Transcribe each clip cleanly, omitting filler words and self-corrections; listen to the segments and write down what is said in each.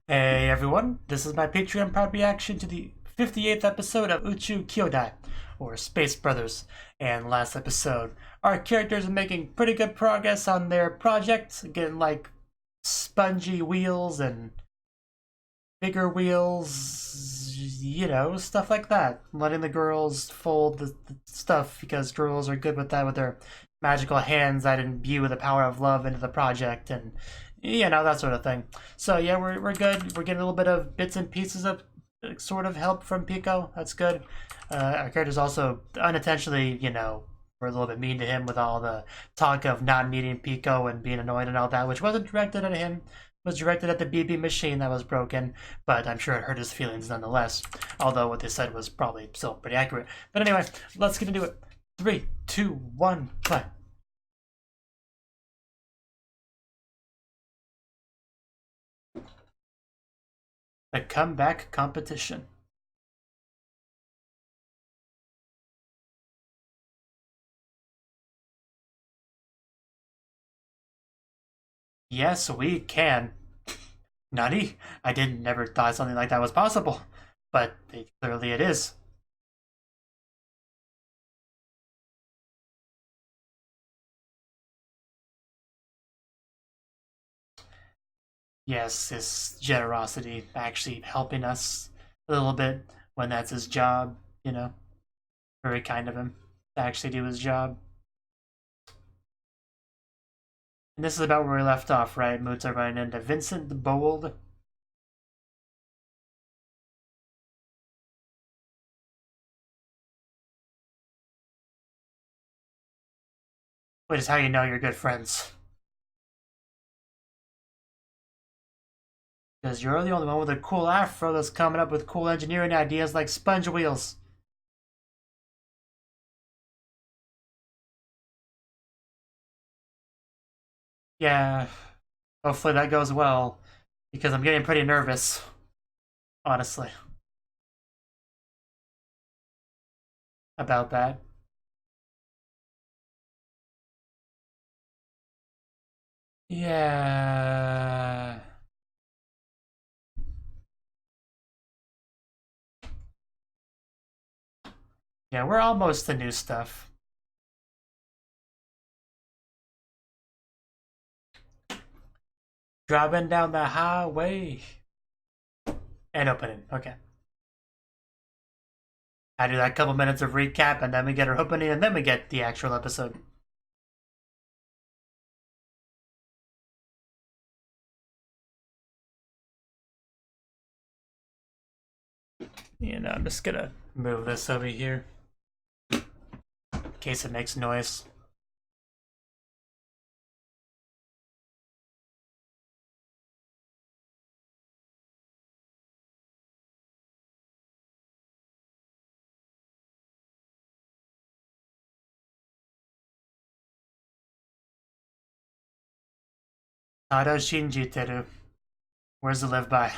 Hey everyone, this is my Patreon proud reaction to the 58th episode of Uchuu Kyoudai, or Space Brothers. And last episode, our characters are making pretty good progress on their projects, getting like spongy wheels and bigger wheels, stuff like that. Letting the girls fold the stuff because girls are good with that with their magical hands that imbue the power of love into the project and that sort of thing. So yeah, we're good. We're getting a little bit of bits and pieces of sort of help from Pico. That's good. Our characters also unintentionally, were a little bit mean to him with all the talk of not needing Pico and being annoyed and all that, which wasn't directed at him. It was directed at the BB machine that was broken, but I'm sure it hurt his feelings nonetheless. Although what they said was probably still pretty accurate. But anyway, let's get into it. 3, 2, 1, play. The comeback competition. Yes, we can. Nani? I didn't never thought something like that was possible, but clearly it is. Yes, his generosity actually helping us a little bit when that's his job, Very kind of him to actually do his job. And this is about where we left off, right? Moods are running into Vincent the Bold. Which is how you know you're good friends. Because you're the only one with a cool afro that's coming up with cool engineering ideas like sponge wheels. Yeah, hopefully that goes well. Because I'm getting pretty nervous, honestly, about that. Yeah. Yeah, we're almost to new stuff. Driving down the highway. And opening. Okay. I do that couple minutes of recap, and then we get our opening, and then we get the actual episode. I'm just gonna move this over here in case it makes noise. Taro Shinjiteru. Where's the live by?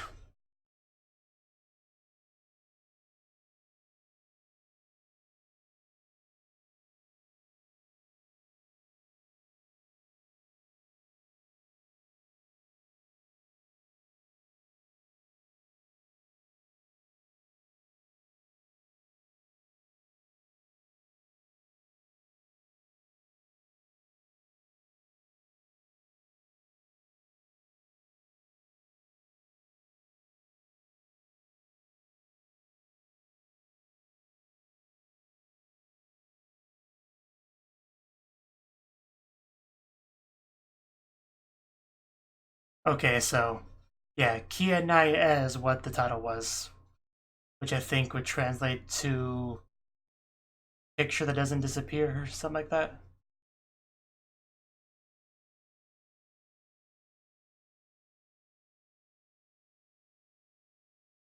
Okay, so yeah, Kia Nai is what the title was, which I think would translate to picture that doesn't disappear or something like that.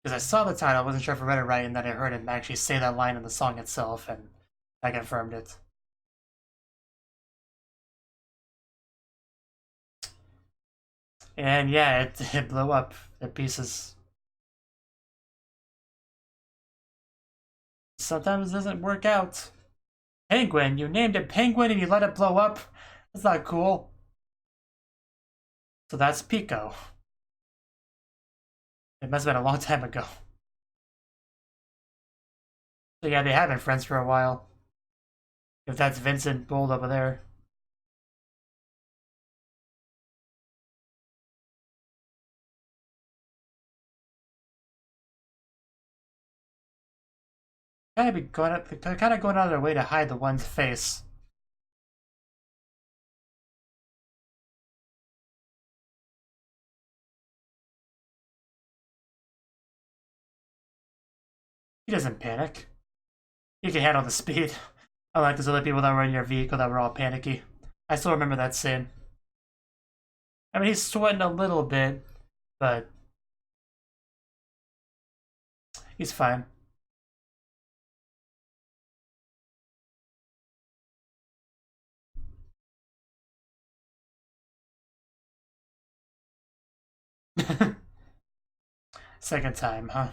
Because I saw the title, I wasn't sure if I read it right, and then I heard him actually say that line in the song itself, and I confirmed it. And yeah, it blew up to pieces. Sometimes it doesn't work out. Penguin, you named it Penguin and you let it blow up? That's not cool. So that's Pico. It must have been a long time ago. So yeah, they have been friends for a while. If that's Vincent Bold over there. They're kind of going out of their way to hide the one's face. He doesn't panic. He can handle the speed. Unlike those other people that were in your vehicle that were all panicky. I still remember that scene. I mean, he's sweating a little bit, but he's fine. Second time, huh?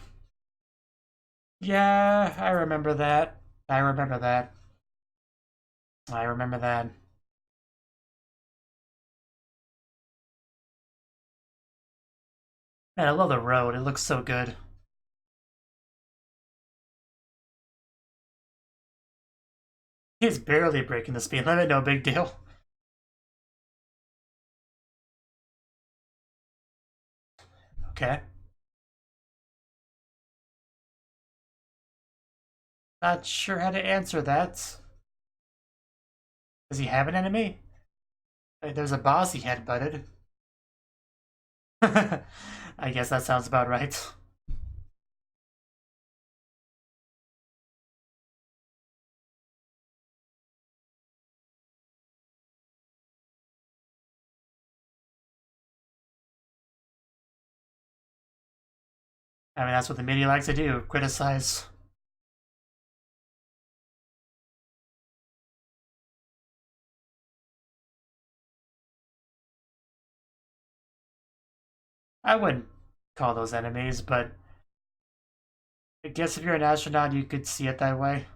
Yeah, I remember that. I remember that. I remember that. Man, I love the road. It looks so good. He's barely breaking the speed limit, no big deal. Okay. Not sure how to answer that. Does he have an enemy? Like, there's a boss he headbutted. I guess that sounds about right. I mean, that's what the media likes to do, criticize. I wouldn't call those enemies, but I guess if you're an astronaut, you could see it that way.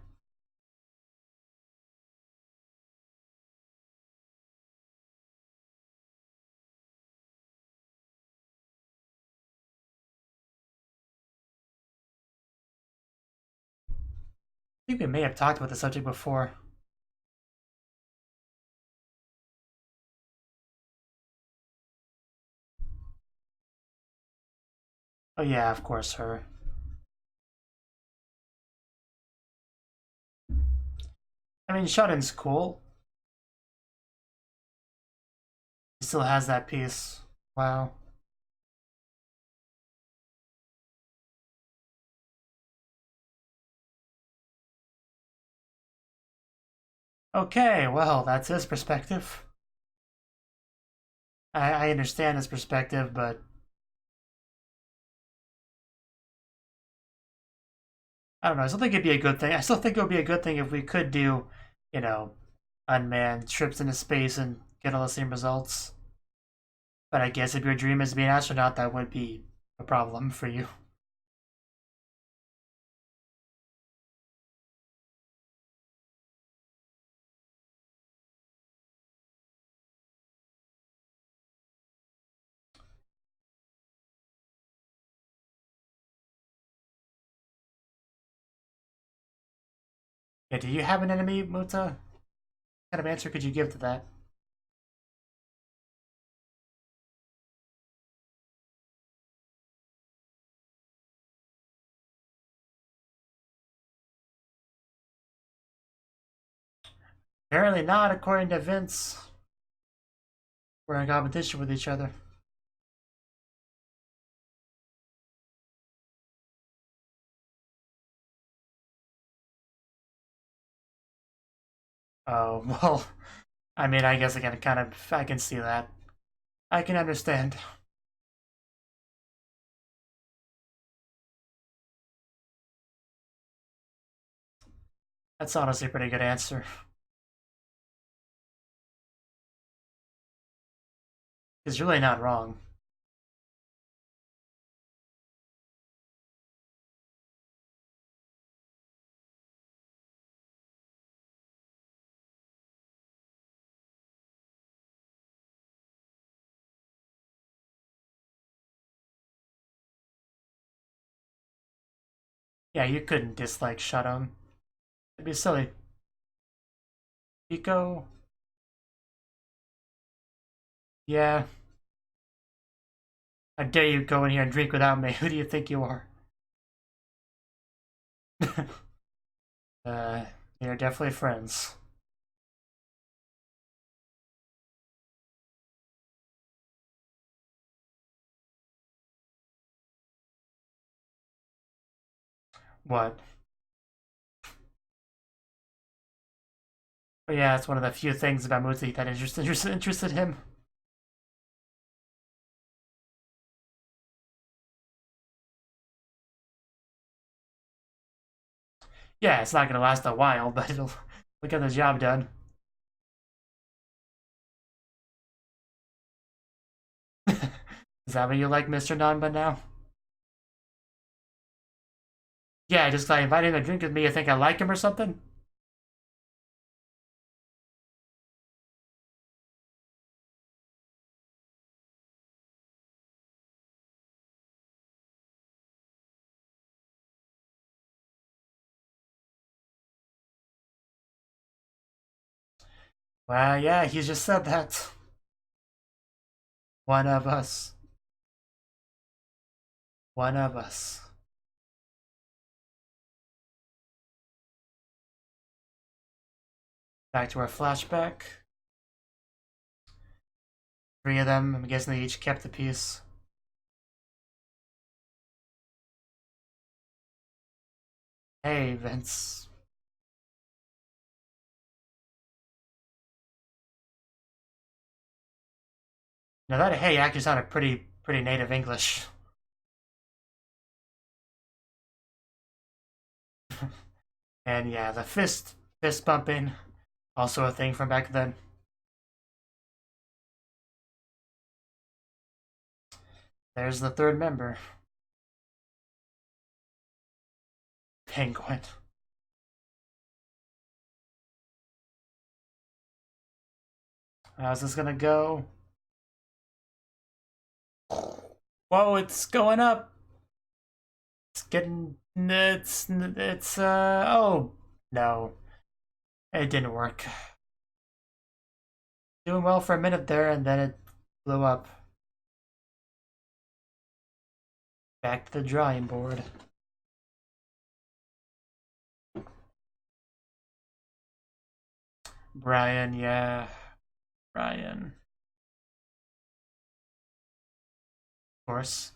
I think we may have talked about the subject before. Oh yeah, of course, her. I mean, Shudden's cool. He still has that piece. Wow. Okay, well, that's his perspective. I understand his perspective, but I don't know. I still think it'd be a good thing. I still think it would be a good thing if we could do, you know, unmanned trips into space and get all the same results. But I guess if your dream is to be an astronaut, that would be a problem for you. Yeah, do you have an enemy, Muta? What kind of answer could you give to that? Apparently not, according to Vince. We're in competition with each other. Oh, well, I mean, I guess I can see that. I can understand. That's honestly a pretty good answer. He's really not wrong. Yeah, you couldn't dislike Shadon. It'd be silly. Pico? Yeah. How dare you go in here and drink without me? Who do you think you are? You're definitely friends. What? But yeah, it's one of the few things about Muzi that interested him. Yeah, it's not gonna last a while, but it'll get the job done. Is that what you like, Mr. Nanba now? Yeah, just like inviting him to drink with me, you think I like him or something? Well, yeah, he just said that. One of us. One of us. Back to our flashback. Three of them, I'm guessing they each kept a piece. Hey, Vince. Now that hey actually sounded pretty native English. And yeah, the fist bumping, also a thing from back then. There's the third member. Penguin. How's this gonna go? Whoa, it's going up. It's getting it's oh no. It didn't work. Doing well for a minute there and then it blew up. Back to the drawing board. Brian, yeah. Brian. Of course.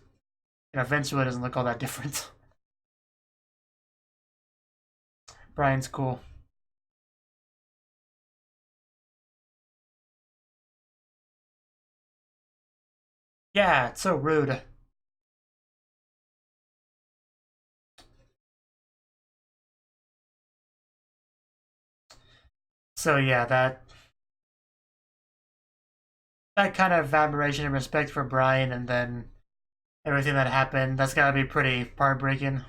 You know, eventually it doesn't look all that different. Brian's cool. Yeah, it's so rude. So yeah, that kind of admiration and respect for Brian and then everything that happened, that's gotta be pretty heartbreaking.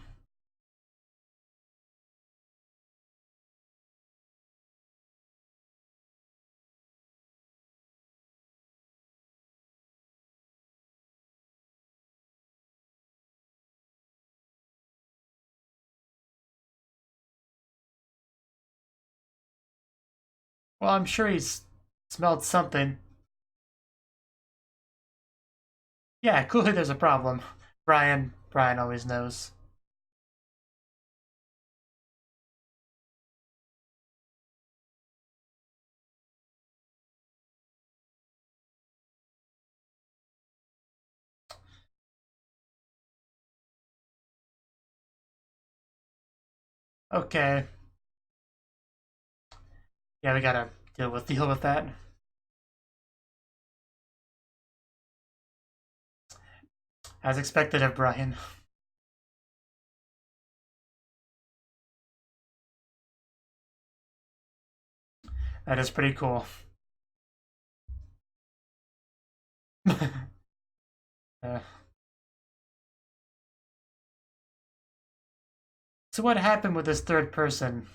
Well, I'm sure he's smelled something. Yeah, clearly there's a problem. Brian always knows. Okay. Yeah, we gotta deal with that. As expected of Brian. That is pretty cool. uh, so what happened with this third person?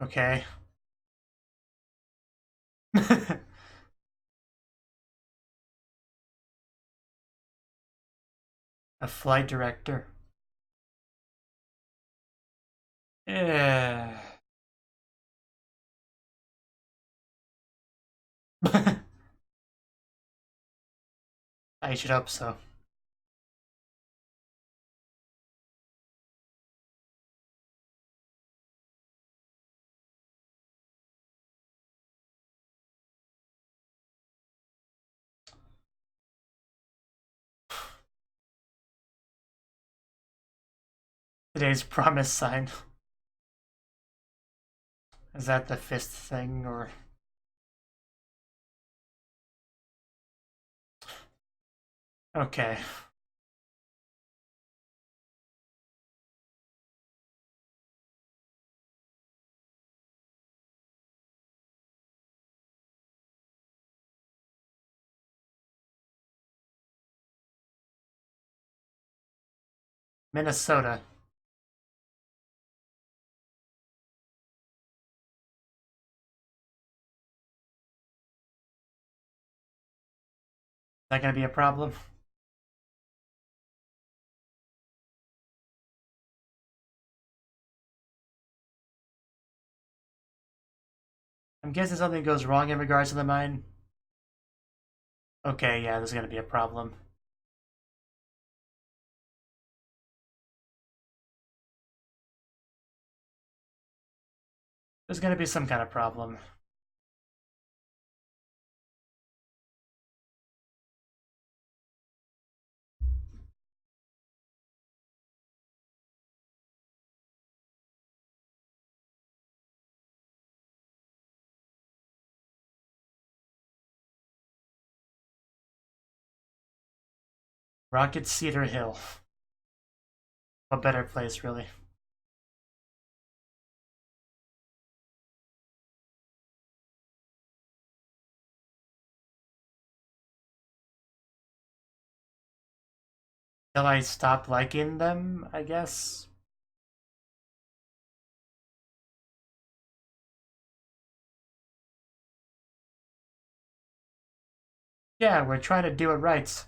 Okay. A flight director. Yeah. I should hope so. Today's promise sign. Is that the fist thing, or... Okay. Minnesota. Is that gonna be a problem? I'm guessing something goes wrong in regards to the mine. Okay, yeah, there's gonna be a problem. There's gonna be some kind of problem. Rocket Cedar Hill. A better place, really. Till I stop liking them, I guess? Yeah, we're trying to do it right.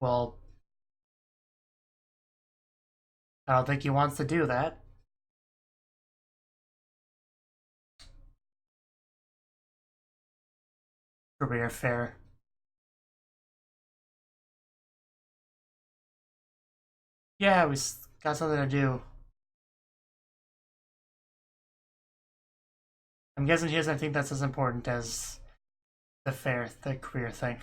Well, I don't think he wants to do that. Career fair. Yeah, we got something to do. I'm guessing he doesn't think that's as important as the fair, the career thing.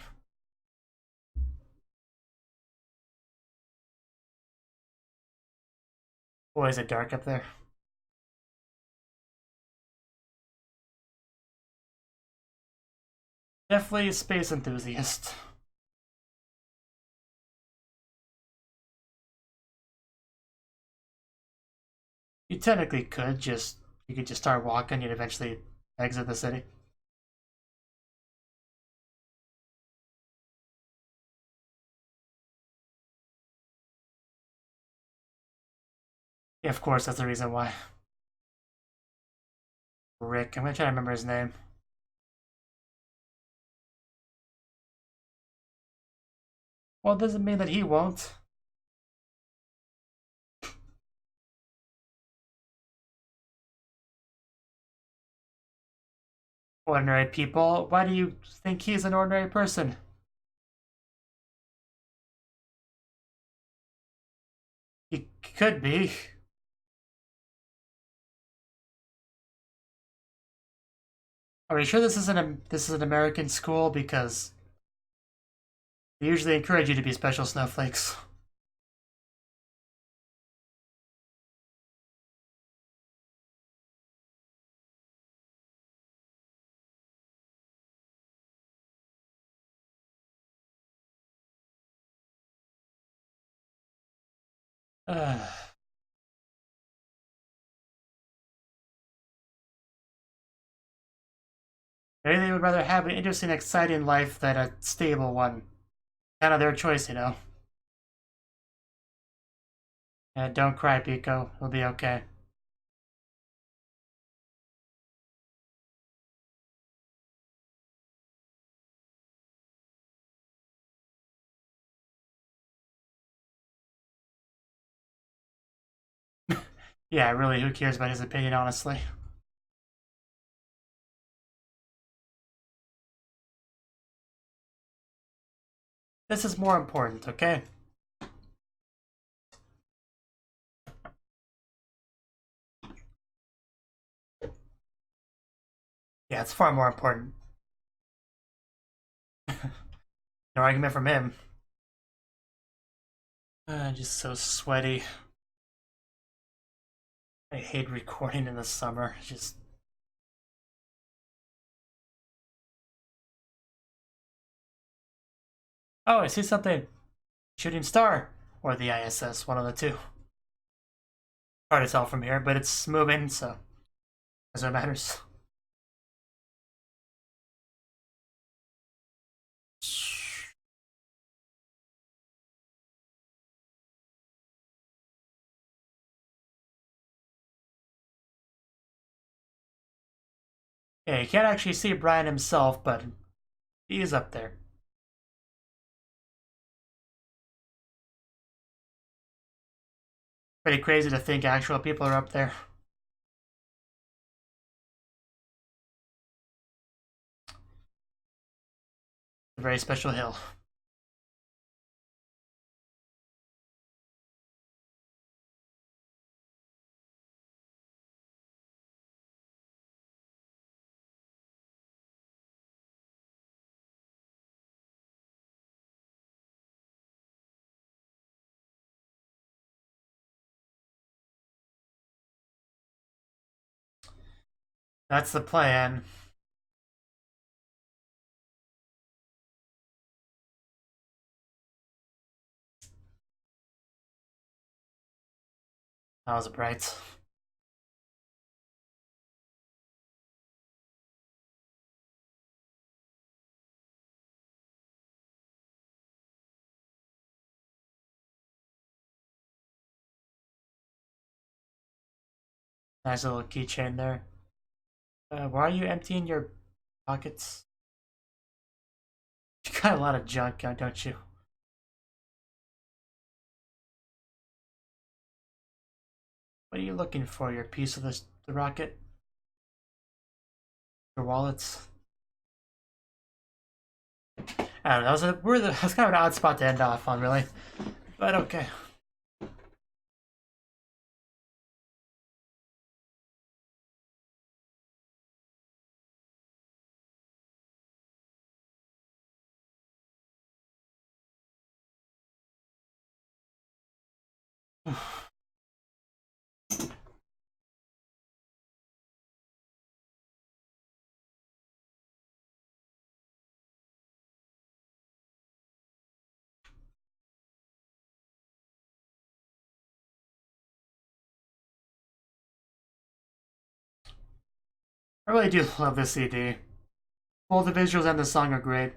Boy, is it dark up there. Definitely a space enthusiast. You technically could just, you could just start walking, you'd eventually exit the city. Yeah, of course, that's the reason why. Rick, I'm gonna try to remember his name. Well, it doesn't mean that he won't. Ordinary people, why do you think he's an ordinary person? He could be. Are we sure this is an American school? Because they usually encourage you to be special snowflakes. Uh, Maybe they would rather have an interesting, exciting life than a stable one. Kind of their choice, you know. And don't cry, Pico. It'll be okay. Yeah, really, who cares about his opinion, honestly? This is more important, okay? Yeah, it's far more important. No argument from him. Just so sweaty. I hate recording in the summer. Just... Oh, I see something. Shooting star. Or the ISS, one of the two. Hard to tell from here, but it's moving, so that's what matters. Yeah, you can't actually see Brian himself, but he is up there. Pretty crazy to think actual people are up there. A very special hill. That's the plan. That was bright. Nice little keychain there. Why are you emptying your pockets? You got a lot of junk, don't you? What are you looking for? Your piece of the rocket? Your wallets? I don't know. That was kind of an odd spot to end off on, really. But okay. I really do love this CD. Both the visuals and the song are great.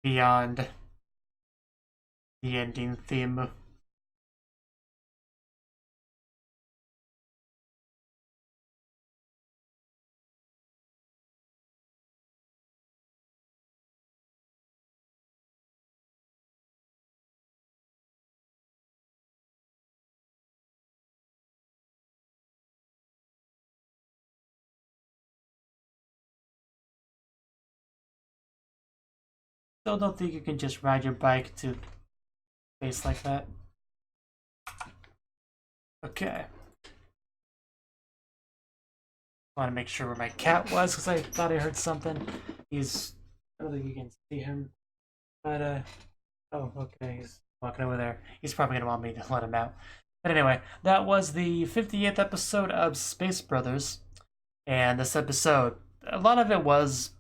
Beyond the ending theme. Still don't think you can just ride your bike to space like that. Okay. I want to make sure where my cat was because I thought I heard something. I don't think you can see him. But, oh, okay, he's walking over there. He's probably going to want me to let him out. But anyway, that was the 58th episode of Space Brothers. And this episode, a lot of it was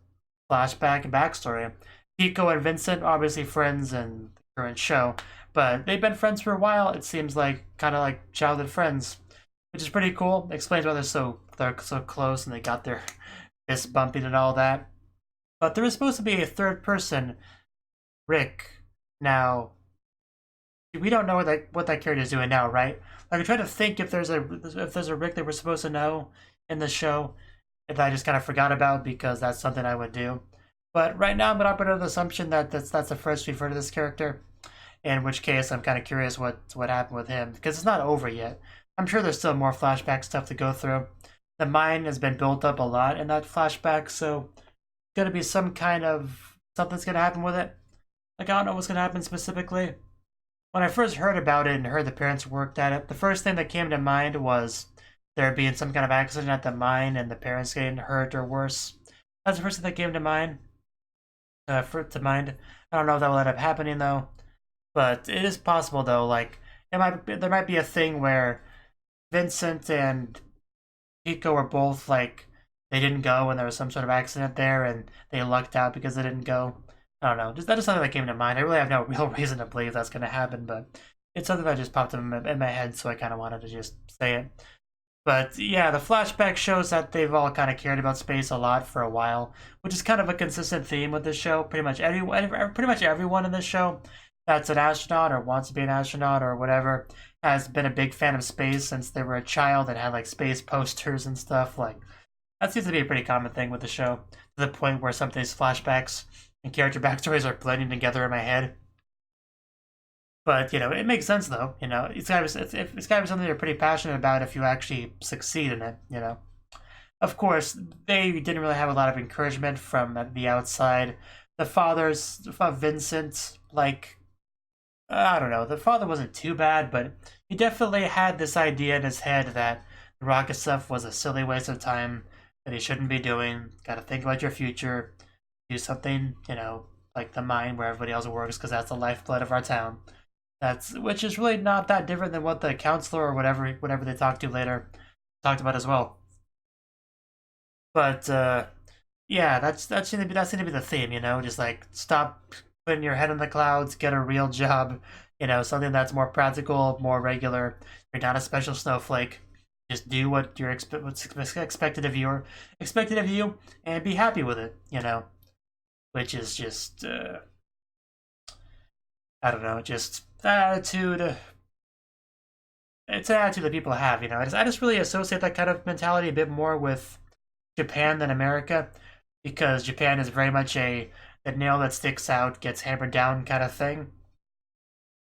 flashback and backstory. Pico and Vincent, obviously friends in the current show, but they've been friends for a while. It seems like kind of like childhood friends. which is pretty cool. It explains why they're so close and they got their fist bumping and all that. But there is supposed to be a third person, Rick. Now, we don't know what that character is doing now, right? Like, I try to think if there's a Rick that we're supposed to know in the show that I just kind of forgot about because that's something I would do. But right now, I'm gonna operate under the assumption that that's the first we've heard of this character. In which case, I'm kind of curious what happened with him because it's not over yet. I'm sure there's still more flashback stuff to go through. The mind has been built up a lot in that flashback, so gonna be some kind of something's gonna happen with it. Like, I don't know what's gonna happen specifically. When I first heard about it and heard the parents worked at it, the first thing that came to mind was there being some kind of accident at the mine and the parents getting hurt or worse. That's the first thing that came to mind. I don't know if that will end up happening though, but it is possible though. Like, there might be a thing where Vincent and Pico were both like they didn't go and there was some sort of accident there and they lucked out because they didn't go. I don't know. That is something that came to mind. I really have no real reason to believe that's going to happen, but it's something that just popped in my head, so I kind of wanted to just say it. But yeah, the flashback shows that they've all kind of cared about space a lot for a while, which is kind of a consistent theme with this show. Pretty much everyone in this show that's an astronaut or wants to be an astronaut or whatever has been a big fan of space since they were a child and had like space posters and stuff. Like, that seems to be a pretty common thing with the show, to the point where some of these flashbacks and character backstories are blending together in my head. But, you know, it makes sense, though. You know, it's gotta be something you're pretty passionate about if you actually succeed in it, you know. Of course, they didn't really have a lot of encouragement from the outside. The father's, Vincent, like, I don't know, the father wasn't too bad, but he definitely had this idea in his head that the rocket stuff was a silly waste of time, that he shouldn't be doing. Gotta think about your future, do something, you know, like the mine where everybody else works, because that's the lifeblood of our town. Which is really not that different than what the counselor or whatever they talked to later talked about as well. But yeah, that's going to be the theme, you know, just like stop putting your head in the clouds, get a real job, you know, something that's more practical, more regular. You're not a special snowflake. Just do what's expected of you, and be happy with it, you know, which is just I don't know, just attitude. It's an attitude that people have, you know. I just really associate that kind of mentality a bit more with Japan than America, because Japan is very much the nail that sticks out gets hammered down kind of thing.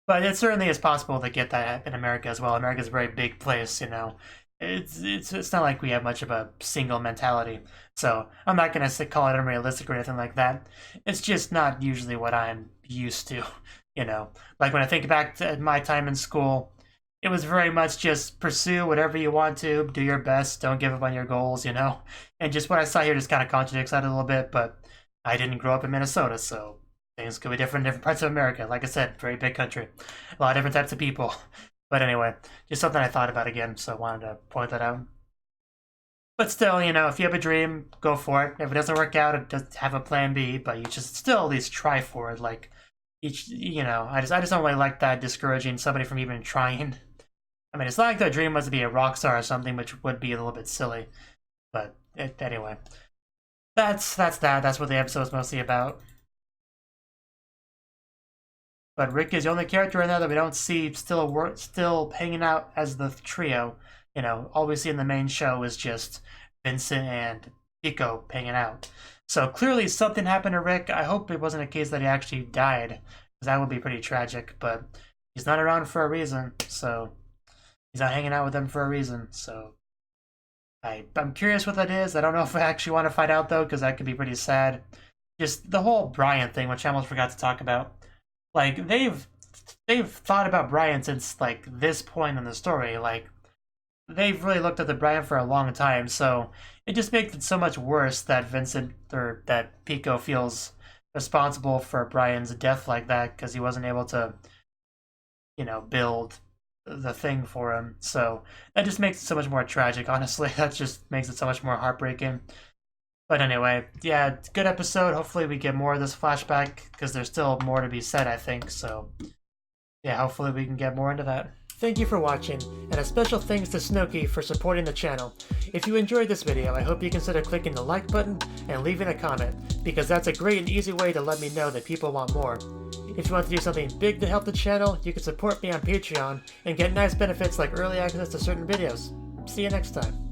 But it certainly is possible to get that in America as well. America's a very big place, you know. It's not like we have much of a single mentality. So I'm not gonna call it unrealistic or anything like that. It's just not usually what I'm used to. You know, like when I think back to my time in school, it was very much just pursue whatever you want to, do your best, don't give up on your goals, you know? And just what I saw here just kind of contradicts that a little bit, but I didn't grow up in Minnesota, so things could be different in different parts of America. Like I said, very big country, a lot of different types of people. But anyway, just something I thought about again, so I wanted to point that out. But still, you know, if you have a dream, go for it. If it doesn't work out, just have a plan B, but you just still at least try for it, like, you know, I just don't really like that discouraging somebody from even trying. I mean, it's not like their dream was to be a rock star or something, which would be a little bit silly. But anyway, that's what the episode is mostly about. But Rick is the only character in there that we don't see still hanging out as the trio. You know, all we see in the main show is just Vincent and Pico hanging out. So clearly something happened to Rick. I hope it wasn't a case that he actually died, because that would be pretty tragic. But he's not around for a reason, so he's not hanging out with them for a reason. So I'm curious what that is. I don't know if I actually want to find out though, because that could be pretty sad. Just the whole Brian thing, which I almost forgot to talk about. Like they've thought about Brian since like this point in the story. Like they've really looked at the Brian for a long time, so it just makes it so much worse that Vincent or that Pico feels responsible for Brian's death like that, because he wasn't able to, you know, build the thing for him. So that just makes it so much more tragic, honestly. That just makes it so much more heartbreaking. But anyway, yeah, it's a good episode. Hopefully we get more of this flashback, because there's still more to be said, I think. So yeah, hopefully we can get more into that. Thank you for watching, and a special thanks to Cnouki for supporting the channel. If you enjoyed this video, I hope you consider clicking the like button and leaving a comment, because that's a great and easy way to let me know that people want more. If you want to do something big to help the channel, you can support me on Patreon and get nice benefits like early access to certain videos. See you next time.